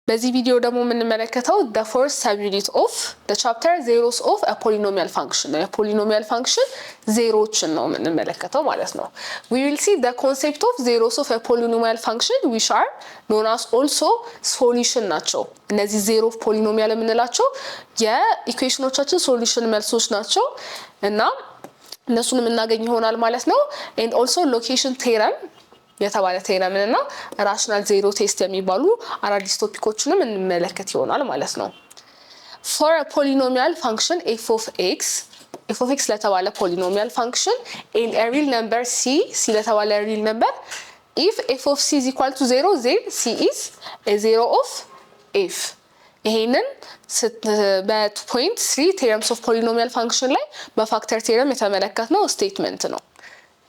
በዚህ ቪዲዮ ደግሞ የምንመለከተው the first subunit of the chapter zeros of a polynomial function ነው። የፖሊኖሚያል ፋንክሽን ዜሮችን ነው የምንመለከተው ማለት ነው። we will see the concept of zeros of a polynomial function which are known as also solution ናቸው። እነዚህ ዜሮ ኦፍ ፖሊኖሚያል የምንላቸው የኢኩዌሽኖቻችን ሶሉሽን መልሶች ናቸው እና እነሱን የምናገኝ ይሆናል ማለት ነው። and also location theorem የተባለ ቴረም እና ራሽናል ዜሮ ቴስት የሚባሉ አራዲስ ቶፒኮችንም እንመለከት ይሆናል ማለት ነው። for a polynomial function f of x ለተባለ polynomial function and a real number c ለተባለ real number if f of c is equal to 0 then c is a zero of f ይሄንን በ2.3 theorems of polynomial function ላይ በፋክተር ቴረም የተመለከትነው ስቴትመንት ነው።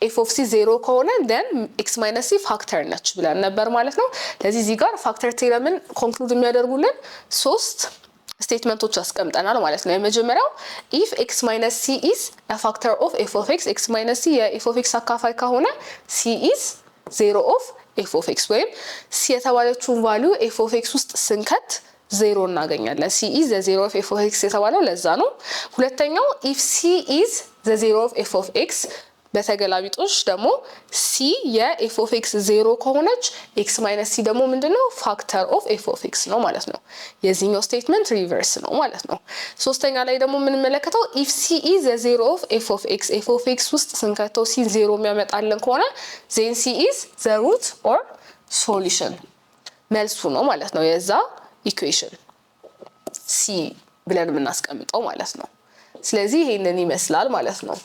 f of c 0 ከሆነ then x minus c ፋክተር ነች ብለን ነበር ማለት ነው። ለዚህ እዚህ ጋር ፋክተር ቴረምን ኮንክሉድ የሚያደርጉልን ሶስት ስቴትመንቶች አስቀምጠናል ማለት ነው። የመጀመሪያው if x minus c is a factor of f of x x minus c የf of x አካፋይ ከሆነ c is 0 of f of x ወይም c የተባለችውን ቫልዩ f of x ውስጥ ስንከት 0 እናገኛለን። c is the 0 of f of x የተባለው ለዛ ነው። ሁለተኛው if c is the 0 of f of x በተገላቢጦሽ ደግሞ c የf of x 0 ከሆነች x minus c ደግሞ ምንድነው ፋክተር ኦፍ f of x ነው ማለት ነው። የዚህኛው ስቴትመንት ሪቨርስ ነው ማለት ነው። ሶስተኛ ላይ ደግሞ የምንመለከተው if c is the 0 of f of x ውስጥ ስንከተው c 0 የሚያመጣልን ከሆነ then c is the root or solution መልሱ ነው ማለት ነው። የዛ ኢኩዌሽን c ብለን የምናስቀምጠው ማለት ነው። ስለዚህ ይሄንን ይመስላል ማለት ነው።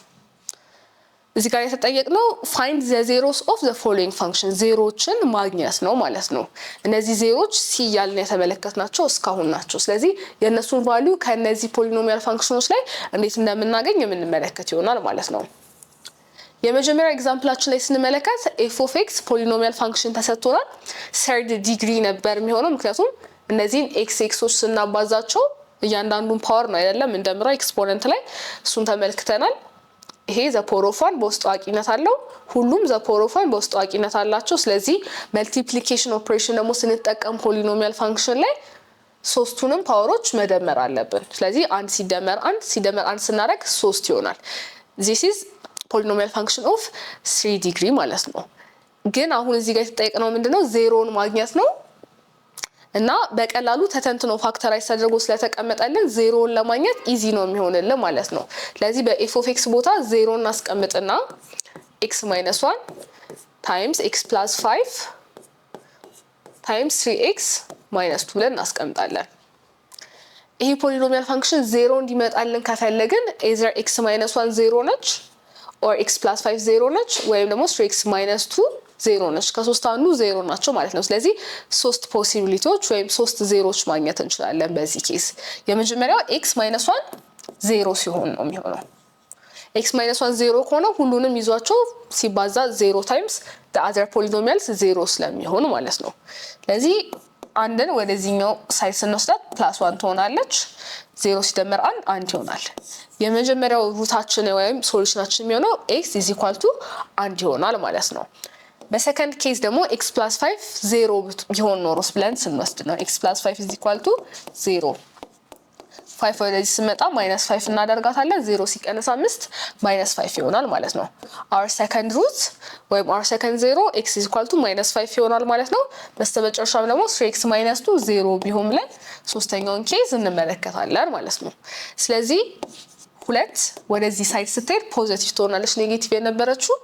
እዚህ ጋር የተጠየቅነው find the zeros of the following function ዜሮችን ማግኘት ነው ማለት ነው። እነዚህ ዜሮች c ያልን የተመለከትናቸው እስካሁን ናቸው። ስለዚህ የነሱን ቫልዩ ከነዚህ ፖሊኖሚያል ፋንክሽኖች ላይ እንዴት እንደምናገኝ የምንመለከት ይሆናል ማለት ነው። የመጀመሪያው ኤግዛምፕላችን ላይ ስንመለከት f of x ፖሊኖሚያል ፋንክሽን ተሰጥቶናል። third ዲግሪ ነበር የሚሆነው ምክንያቱም እነዚህን xዎች ስናባዛቸው እያንዳንዱን ፓወር ነው አይደለም እንደምራው ኤክስፖነንት ላይ እሱን ተመልክተናል። ይሄ ዘ ፓወር ኦፍ 1 በውስጡ አቂነት አለው። ሁሉም ዘ ፓወር ኦፍ 1 በውስጡ አቂነት አላቸው። ስለዚህ መልቲፕሊኬሽን ኦፕሬሽን ደግሞ ስንጠቀም ፖሊኖሚያል ፋንክሽን ላይ ሶስቱንም ፓወሮች መደመር አለብን። ስለዚህ 1 ሲደመር 1 ስናደርግ 3 ይሆናል። this is polynomial function of 3 degree ማለት ነው። ግን አሁን እዚህ ጋር የተጠየቅነው ምንድነው ዜሮን ማግኘት ነው እና በቀላሉ ተተንትኖ ፋክተራይዝ ተደርጎ ስለተቀመጠልን ዜሮን ለማግኘት ኢዚ ነው የሚሆንልን ማለት ነው። ስለዚህ በf of x ቦታ 0 እናስቀምጥና x minus 1 times x plus 5 times 3x minus 2 ብለን እናስቀምጣለን። ይሄ ፖሊኖሚያል ፋንክሽን 0 እንዲመጣልን ከፈለግን either x minus 1 0 ነች or x plus 5 0 ነች ወይም ደግሞ 3x minus 2 ዜሮ ነች። ከሶስት አንዱ ዜሮ ናቸው ማለት ነው። ስለዚህ ሶስት ፖሲቢሊቲዎች ወይም ሶስት ዜሮች ማግኘት እንችላለን በዚህ ኬስ። የመጀመሪያው x minus 1 ዜሮ ሲሆን ነው የሚሆነው። x minus 1 ዜሮ ከሆነ ሁሉንም ይዟቸው ሲባዛ 0 times the other polynomials ዜሮ ስለሚሆኑ ማለት ነው። ስለዚህ አንድን ወደዚህኛው ሳይድ ስንወስዳት +1 ትሆናለች። 0 ሲደመር 1 ይሆናል። የመጀመሪያው ሩታችን ወይም ሶሉሽናችን የሚሆነው x is equal to 1 ይሆናል ማለት ነው። በሰከንድ ኬስ ደግሞ x plus 5 0 ቢሆን ኖሮስ ብለን ስንወስድ ነው x plus 5 is equal to 0 5 ወደዚህ ስመጣ -5 እናደርጋታለን 0 ሲቀነስ 5 -5 ይሆናል ማለት ነው። our second root ወይም our second zero x is equal to -5 ይሆናል ማለት ነው። በስተመጨረሻም ደግሞ 3x minus 2 0 ቢሆን ብለን ሶስተኛውን ኬዝ እንመለከታለን ማለት ነው። ስለዚህ ሁለት ወደዚህ ሳይድ ስትሄድ ፖዚቲቭ ትሆናለች ኔጌቲቭ የነበረችው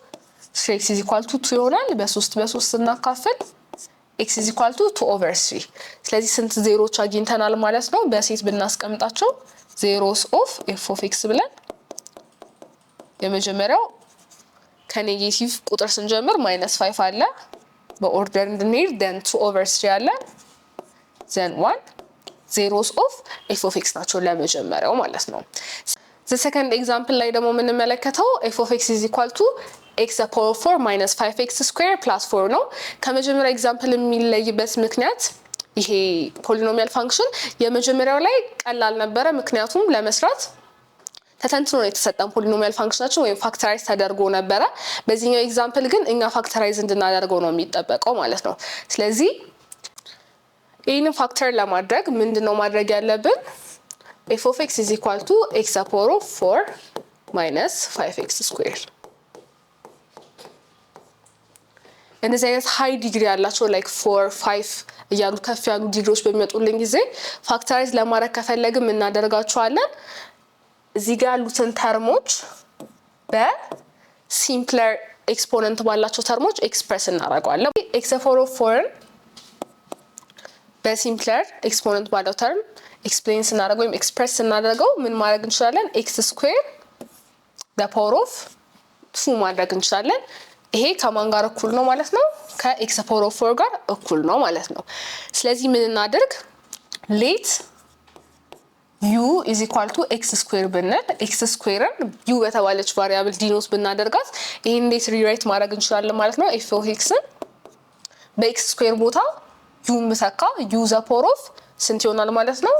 3x is equal to 2 ይሆናል። በ3 ስናካፍል x is equal to 2 over 3 ስለዚህ ስንት ዜሮች አግኝተናል ማለት ነው። በሴት ብናስቀምጣቸው zeros of f of x ብለን የመጀመሪያው ከኔጌቲቭ ቁጥር ስንጀምር -5 አለ በኦርደር እንድንሄድ then 2 over 3 አለ then 1 zeros of f of x ናቸው ለመጀመሪያው ማለት ነው። the second example ላይ ደግሞ የምንመለከተው f of x is equal to x the power of 4 minus 5x square plus 4 ነው። ከመጀመሪያው ኤግዛምፕል የሚለይበት ምክንያት ይሄ ፖሊኖሚያል ፋንክሽን የመጀመሪያው ላይ ቀላል ነበረ ምክንያቱም ለመስራት ተተንትኖ ነው የተሰጠን ፖሊኖሚያል ፋንክሽናችን ወይም ፋክተራይዝ ተደርጎ ነበረ። በዚህኛው ኤግዛምፕል ግን እኛ ፋክተራይዝ እንድናደርገው ነው የሚጠበቀው ማለት ነው። ስለዚህ ይህንን ፋክተር ለማድረግ ምንድነው ማድረግ ያለብን? f of x is equal to x to the power of 4 minus 5x squared እንደዚህ አይነት ሃይ ዲግሪ ያላቸው ላይክ 4 5 እያሉ ከፍ ያሉ ዲግሪዎች በሚመጡልን ጊዜ ፋክተራይዝ ለማድረግ ከፈለግን እናደርጋቸዋለን እዚህ ጋር ያሉትን ተርሞች በሲምፕለር ኤክስፖነንት ባላቸው ተርሞች ኤክስፕረስ እናደርጋለን x to the power of 4 በሲምፕለር ኤክስፖነንት ባለው ተርም ኤክስፕሌን ስናደርገው ወይም ኤክስፕረስ ስናደርገው ምን ማድረግ እንችላለን? x ስኩዌር the power of 2 ማድረግ እንችላለን። ይሄ ከማን ጋር እኩል ነው ማለት ነው? ከx power of 4 ጋር እኩል ነው ማለት ነው። ስለዚህ ምን እናድርግ? let u is equal to x square ብንል x ስኩዌርን u በተባለች ቫሪያብል ዲኖስ ብናደርጋት ይሄን እንዴት ሪራይት ማድረግ እንችላለን ማለት ነው? f of x በx ስኩዌር ቦታ u ምሰካ u the power of ስንት ይሆናል ማለት ነው?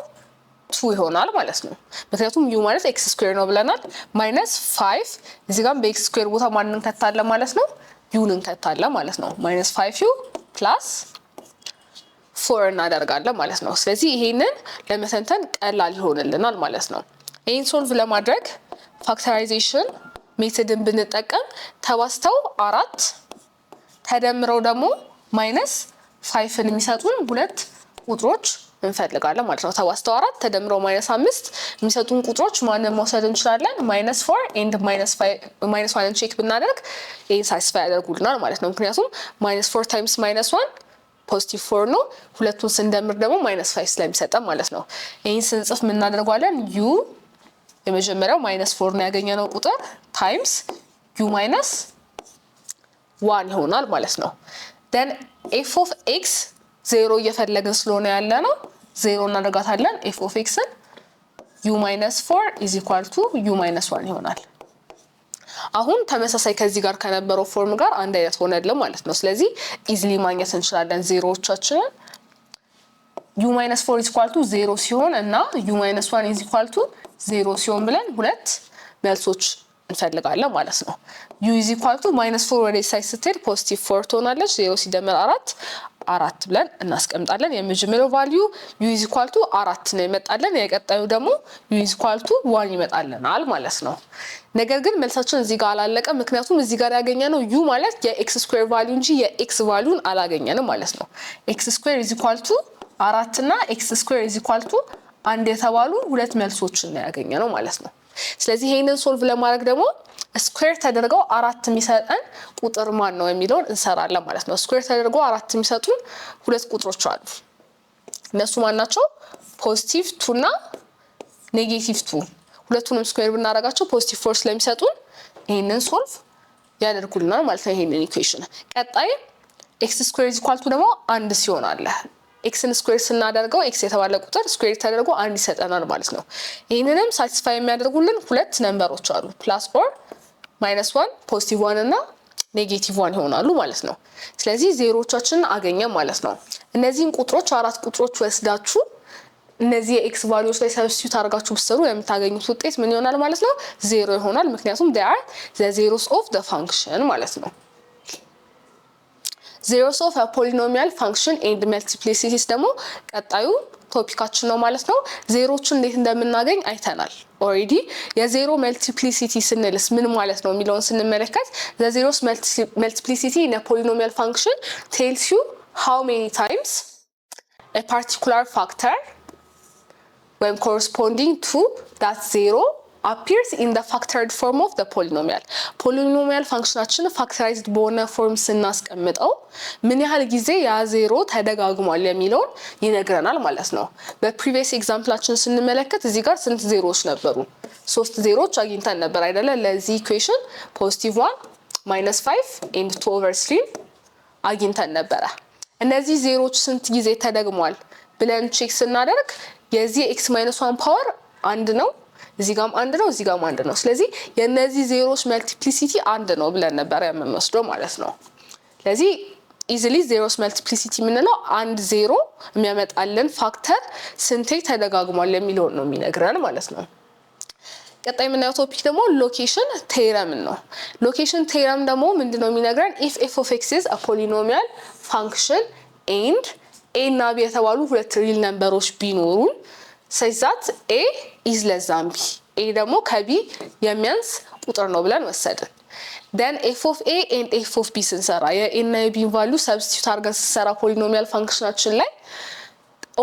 2 ይሆናል ማለት ነው። ምክንያቱም u ማለት x ስኩዌር ነው ብለናል ማይነስ 5 እዚህ ጋር በx ስኩዌር ቦታ ማንን እንከታለን ማለት ነው? u እንከታለን ማለት ነው። ማይነስ 5u ፕላስ 4 እናደርጋለን ማለት ነው። ስለዚህ ይሄንን ለመተንተን ቀላል ይሆንልናል ማለት ነው። ይሄን ሶልቭ ለማድረግ ፋክተራይዜሽን ሜተድን ብንጠቀም ተባስተው 4 ተደምረው ደግሞ ማይነስ 5ን የሚሰጡን ሁለት ቁጥሮች እንፈልጋለን ማለት ነው። ተባስተው 4 ተደምረው ማይነስ 5 የሚሰጡን ቁጥሮች ማንን መውሰድ እንችላለን? ማይነስ 4 ኤንድ ማይነስ 1 ቼክ ብናደርግ ይሄን ሳቲስፋይ ያደርጉልናል ማለት ነው። ምክንያቱም ማይነስ 4 ታይምስ ማይነስ 1 ፖዚቲቭ 4 ነው። ሁለቱን ስንደምር ደግሞ ማይነስ 5 ስለሚሰጠን ማለት ነው። ይሄን ስንጽፍ ምን እናደርጋለን? u የመጀመሪያው ማይነስ 4 ነው ያገኘነው ቁጥር ታይምስ u ማይነስ 1 ይሆናል ማለት ነው። then f of x 0 እየፈለግን ስለሆነ ያለ ነው 0 እናደርጋታለን። f of x u minus 4 is equal to u minus 1 ይሆናል። አሁን ተመሳሳይ ከዚህ ጋር ከነበረው ፎርም ጋር አንድ አይነት ሆነልን ማለት ነው። ስለዚህ ኢዚሊ ማግኘት እንችላለን ዜሮዎቻችንን u minus 4 is equal to 0 ሲሆን እና u minus 1 is equal to 0 ሲሆን ብለን ሁለት መልሶች እንፈልጋለን ማለት ነው። u is equal to minus 4 ወደ ሳይድ ስትሄድ ፖዚቲቭ 4 ትሆናለች። 0 ሲደመር 4 ብለን እናስቀምጣለን። የመጀመሪያው ቫልዩ u is equal to 4 ነው ይመጣለን። የቀጣዩ ደግሞ u is equal to 1 ይመጣልናል ማለት ነው። ነገር ግን መልሳችን እዚህ ጋር አላለቀም። ምክንያቱም እዚህ ጋር ያገኘነው u ማለት የx ስኩዌር ቫልዩ እንጂ የx ቫልዩን አላገኘንም ማለት ነው። x ስኩዌር is equal to 4 እና x ስኩዌር is equal to 1 የተባሉ ሁለት መልሶችን ነው ያገኘነው ማለት ነው። ስለዚህ ይሄንን ሶልቭ ለማድረግ ደግሞ ስኩዌር ተደርገው 4 የሚሰጠን ቁጥር ማን ነው የሚለውን እንሰራለን ማለት ነው። ስኩዌር ተደርገው 4 የሚሰጡን ሁለት ቁጥሮች አሉ። እነሱ ማን ናቸው? ፖዚቲቭ 2 እና ኔጌቲቭ 2። ሁለቱንም ስኩዌር ብናደርጋቸው ፖዚቲቭ 4 ስለሚሰጡን ይሄንን ሶልቭ ያደርጉልናል ማለት ነው። ይሄንን ኢኩዌሽን ቀጣይ x ስኩዌር is equal to ደግሞ 1 ሲሆን አለ ኤክስን ስኩዌር ስናደርገው ኤክስ የተባለ ቁጥር ስኩዌር ተደርጎ 1 ይሰጠናል ማለት ነው። ይሄንንም ሳቲስፋይ የሚያደርጉልን ሁለት ነምበሮች አሉ +4 -1 ፖዚቲቭ 1 እና ኔጌቲቭ 1 ይሆናሉ ማለት ነው። ስለዚህ ዜሮዎቻችንን አገኘን ማለት ነው። እነዚህን ቁጥሮች አራት ቁጥሮች ወስዳችሁ እነዚህ የኤክስ ቫልዩስ ላይ ሰብስቲዩት አድርጋችሁ ብትሰሩ የምታገኙት ውጤት ምን ይሆናል ማለት ነው? 0 ይሆናል። ምክንያቱም they are the zeros of the function ማለት ነው። zeros of a polynomial function and multiplicities ደግሞ ቀጣዩ ቶፒካችን ነው ማለት ነው። ዜሮዎችን እንዴት እንደምናገኝ አይተናል ኦሬዲ። የዜሮ መልቲፕሊሲቲ ስንልስ ምን ማለት ነው የሚለውን ስንመለከት the zeros multiplicity in a polynomial function tells you how many times a particular factor when corresponding to that zero appears in the factored form of the polynomial. polynomial functionation factorized በሆነ ፎርም ስናስቀምጠው ምን ያህል ጊዜ ያ ዜሮ ተደጋግሟል የሚለውን ይነግረናል ማለት ነው። በፕሪቪየስ ኤግዛምፕላችን ስንመለከት እዚህ ጋር ስንት ዜሮዎች ነበሩ? 3 ዜሮዎች አግኝተን ነበር አይደለ? ለዚህ ኢኩዌሽን +1 -5 and 2/3 አግኝተን ነበረ። እነዚህ ዜሮዎች ስንት ጊዜ ተደግሟል ብለን ቼክ ስናደርግ የዚህ x-1 ፓወር 1 ነው። እዚህ ጋርም 1 ነው፣ እዚህ ጋርም 1 ነው። ስለዚህ የነዚህ ዜሮዎች መልቲፕሊሲቲ 1 ነው ብለን ነበር የምንወስደው ማለት ነው። ስለዚህ ኢዚሊ ዜሮስ መልቲፕሊሲቲ የምንለው 1 ዜሮ የሚያመጣልን ፋክተር ስንቴ ተደጋግሟል የሚለውን ነው የሚነግረን ማለት ነው። ቀጣይ የምናየው ቶፒክ ደግሞ ሎኬሽን ቴረም ነው። ሎኬሽን ቴረም ደግሞ ምንድነው የሚነግረን? if f of x is a polynomial function and ኤ እና ቢ የተባሉ ሁለት ሪል ነምበሮች ቢኖሩን such that a is less than b a ደግሞ ከቢ የሚያንስ ቁጥር ነው ብለን ወሰድን። then f of a and f of b ስንሰራ የa እና የb ቫልዩ ሰብስቲቱት አድርገን ስንሰራ ፖሊኖሚያል ፋንክሽናችን ላይ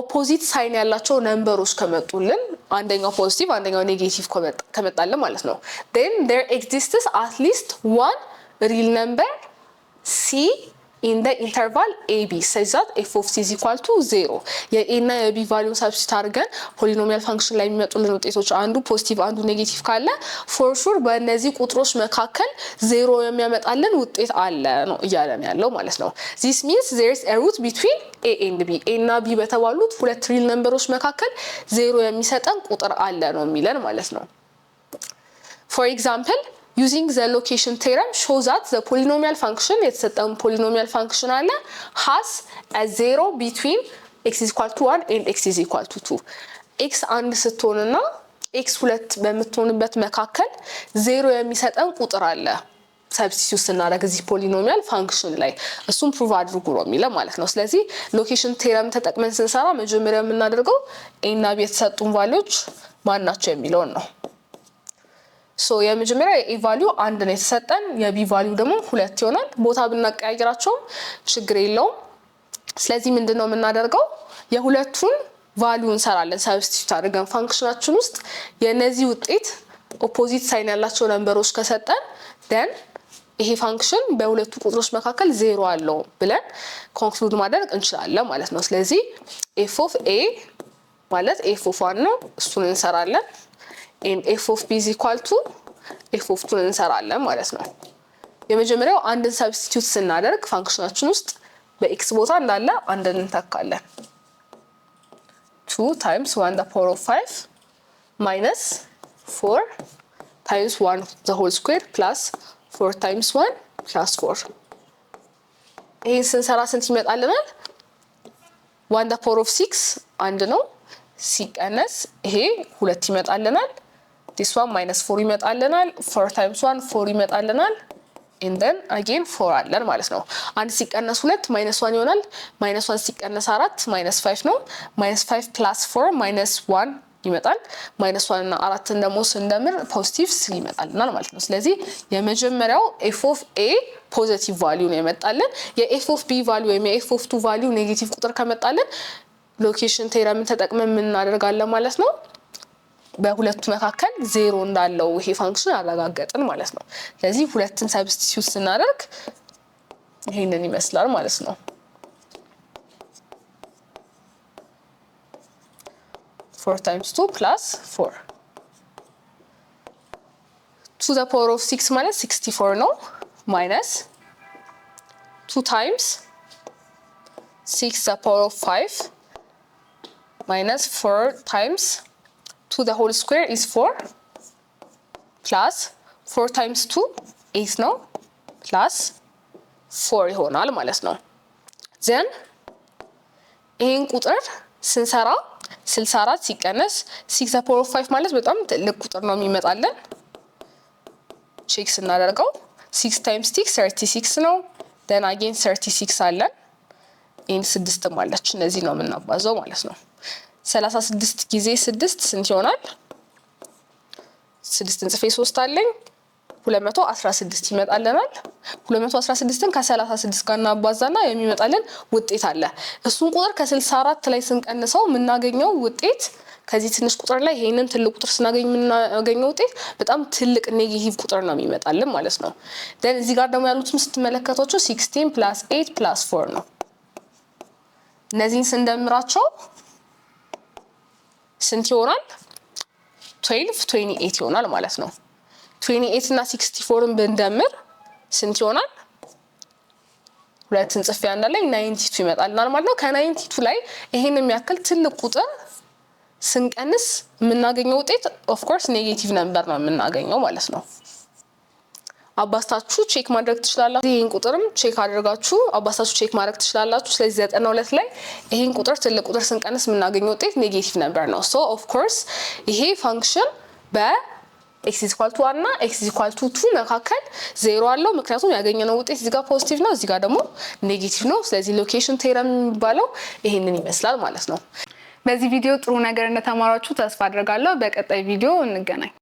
ኦፖዚት ሳይን ያላቸው ነምበሮች ከመጡልን አንደኛው ፖዚቲቭ አንደኛው ኔጌቲቭ ከመጣልን ማለት ነው then there exists at least one real number c in the interval ab such that f of c is equal to 0 የa እና የb ቫልዩ ሰብስቲቱት አድርገን ፖሊኖሚያል ፋንክሽን ላይ የሚመጡልን ውጤቶች አንዱ ፖዚቲቭ አንዱ ኔጌቲቭ ካለ for sure በእነዚህ ቁጥሮች መካከል 0 የሚያመጣልን ውጤት አለ ነው እያለን ያለው ማለት ነው። this means there is a root between a and b a እና b በተባሉት ሁለት ሪል ነምበሮች መካከል 0 የሚሰጠን ቁጥር አለ ነው የሚለን ማለት ነው። for example using the location theorem shows that the polynomial function የተሰጠን polynomial function አለ has a 0 between x is equal to 1 and x is equal to 2 x አንድ ስትሆንና x ሁለት በመትሆንበት መካከል 0 የሚሰጠን ቁጥር አለ ሰብስቲቱት ስናደርግ እዚህ ፖሊኖሚያል ፋንክሽን ላይ እሱም ፕሩቭ አድርጉ ነው የሚለው ማለት ነው። ስለዚህ ሎኬሽን ቴረም ተጠቅመን ስንሰራ መጀመሪያ የምናደርገው a እና b የተሰጡን ቫልዩዎች ማን ናቸው የሚለውን ነው። ሶ የመጀመሪያ የa ቫልዩ 1 ነው የተሰጠን የb ቫልዩ ደግሞ 2 ይሆናል። ቦታ ብናቀያይራቸው ችግር የለውም። ስለዚህ ምንድነው የምናደርገው የሁለቱን ቫልዩ እንሰራለን ሰብስቲቱት አድርገን ፋንክሽናችን ውስጥ የነዚህ ውጤት ኦፖዚት ሳይን ያላቸው ነምበሮች ከሰጠን then ይሄ ፋንክሽን በሁለቱ ቁጥሮች መካከል 0 አለው ብለን ኮንክሉድ ማድረግ እንችላለን ማለት ነው። ስለዚህ f of a ማለት f of 1 ነው እሱን እንሰራለን and f of b is equal to f of 2 እንሰራለን ማለት ነው። የመጀመሪያው አንድን ሰብስቲቱት ስናደርግ ፋንክሽናችን ውስጥ በx ቦታ እንዳለ አንድን እንተካለን 2 times 1 the power of 5 minus 4 times 1 the whole square plus 4 times 1 plus 4 ይሄን ስንሰራ ስንት ይመጣልናል 1 the power of 6 አንድ ነው ሲቀነስ ይሄ 2 ይመጣልናል this one minus 4 ይመጣልናል 4 times 1 4 ይመጣልናል and then again 4 አለን ማለት ነው። አንድ ሲቀነስ 2 -1 ይሆናል -1 ሲቀነስ 4 -5 ነው -5 plus 4 -1 ይመጣል -1 እና 4 ደግሞ ስንደምር ፖዚቲቭ 3 ይመጣልናል ማለት ነው። ስለዚህ የመጀመሪያው f of a ፖዚቲቭ ቫልዩ ነው የመጣልን የf of b ቫልዩ ወይም የf of 2 ቫልዩ ኔጌቲቭ ቁጥር ከመጣልን ሎኬሽን ቴረምን ተጠቅመን ምን እናደርጋለን ማለት ነው በሁለቱ መካከል 0 እንዳለው ይሄ ፋንክሽን አረጋግጠን ማለት ነው። ስለዚህ ሁለቱን ሰብስቲቱት ስናደርግ ይሄንን ይመስላል ማለት ነው። 4 times 2 plus 4 to the power of 6 ማለት 64 ነው minus 2 times 6 the power of 5 minus 4 times 2 the whole square is 4 plus 4 times 2 8 ነው plus 4 ይሆናል ማለት ነው። then ይሄን ቁጥር ስንሰራ 64 ሲቀነስ 6 the power of 5 ማለት በጣም ትልቅ ቁጥር ነው የሚመጣልን ቼክ ስናደርገው 6 times 6 36 ነው then again 36 አለን in 6 ማለት እነዚህ ነው የምናባዛው ማለት ነው። 36 ጊዜ 6 ስንት ይሆናል 6 እንጽፌ 3 አለኝ 216 ይመጣልናል 216ን ከ36 ጋር እናባዛና የሚመጣልን ውጤት አለ እሱን ቁጥር ከ64 ላይ ስንቀንሰው የምናገኘው ውጤት ከዚህ ትንሽ ቁጥር ላይ ይሄንን ትልቅ ቁጥር ስናገኝ የምናገኘው ውጤት በጣም ትልቅ ኔጌቲቭ ቁጥር ነው የሚመጣልን ማለት ነው። then እዚህ ጋር ደግሞ ያሉትን ስትመለከቷቸው 16 + 8 + 4 ነው እነዚህን ስንደምራቸው ስንት ይሆናል 12 28 ይሆናል ማለት ነው። 28 እና 64ን ብንደምር ስንት ይሆናል ሁለትን ጽፌ አንድ ላይ 92 ይመጣልናል ማለት ነው። ከ92 ላይ ይሄን የሚያክል ትልቅ ቁጥር ስንቀንስ የምናገኘው ውጤት ኦፍ ኮርስ ኔጌቲቭ ነምበር ነው የምናገኘው ማለት ነው። አባስታችሁ ቼክ ማድረግ ትችላላችሁ ይሄን ቁጥርም ቼክ አድርጋችሁ አባስታችሁ ቼክ ማድረግ ትችላላችሁ። ስለዚህ 92 ላይ ይሄን ቁጥር ትልቅ ቁጥር ስንቀንስ የምናገኘው ውጤት ኔጌቲቭ ነምበር ነው። ሶ ኦፍ ኮርስ ይሄ ፋንክሽን x = 1 እና x = 2 መካከል 0 አለው ምክንያቱም ያገኘነው ውጤት እዚህ ጋር ፖዚቲቭ ነው እዚህ ጋር ደግሞ ኔጌቲቭ ነው ስለዚህ ሎኬሽን ቴረም የሚባለው ይሄንን ይመስላል ማለት ነው። በዚህ ቪዲዮ ጥሩ ነገር እንደተማራችሁ ተስፋ አድርጋለሁ። በቀጣይ ቪዲዮ እንገናኝ።